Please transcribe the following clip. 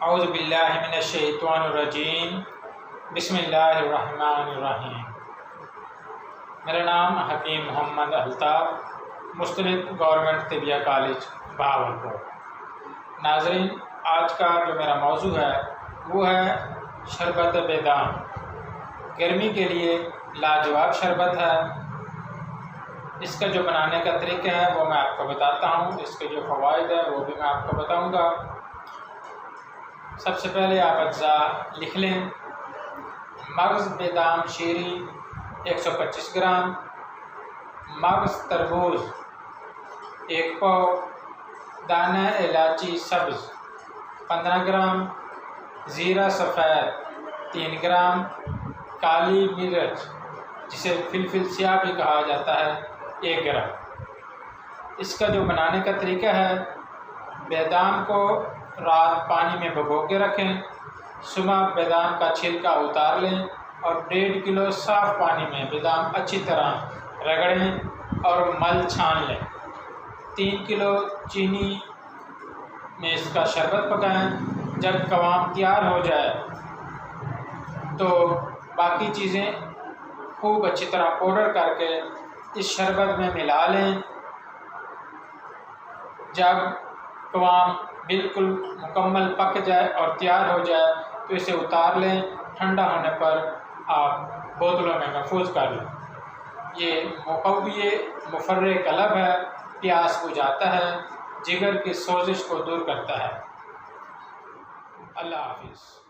औज़ु बिल्लाहि मिनश्शैतानिर्रजीम बिस्मिल्लाहिर्रहमानिर्रहीम। मेरा नाम हकीम मोहम्मद अल्ताफ़, मुस्तनद गवर्नमेंट तिबिया कॉलेज बहावलपुर। नाज़रीन, आज का जो मेरा मौजू है वो है शरबत बेदाम। गर्मी के लिए लाजवाब शरबत है। इसका जो बनाने का तरीका है वो मैं आपको बताता हूँ। इसके जो फ़वाइद है वो भी मैं आपको बताऊँगा। सबसे पहले आप अज्जा लिख लें। मगज़ बेदाम शीरी 125 ग्राम, मगज़ तरबूज 1 पाव, दाना इलायची सब्ज़ 15 ग्राम, ज़ीरा सफ़ेद 3 ग्राम, काली मिर्च जिसे फिलफिल स्याह भी कहा जाता है 1 ग्राम। इसका जो बनाने का तरीका है, बेदाम को रात पानी में भिगो के रखें, सुबह बेदाम का छिलका उतार लें और 1.5 किलो साफ़ पानी में बेदाम अच्छी तरह रगड़ें और मल छान लें। 3 किलो चीनी में इसका शरबत पकाएं। जब कवाम तैयार हो जाए तो बाकी चीज़ें खूब अच्छी तरह पाउडर करके इस शरबत में मिला लें। जब कवाम बिल्कुल मुकम्मल पक जाए और तैयार हो जाए तो इसे उतार लें। ठंडा होने पर आप बोतलों में महफूज कर लें। ये मुक़व्वी मुफर्रे कलब है, प्यास बुझाता है, जिगर की सोजिश को दूर करता है। अल्लाह हाफ़िज़।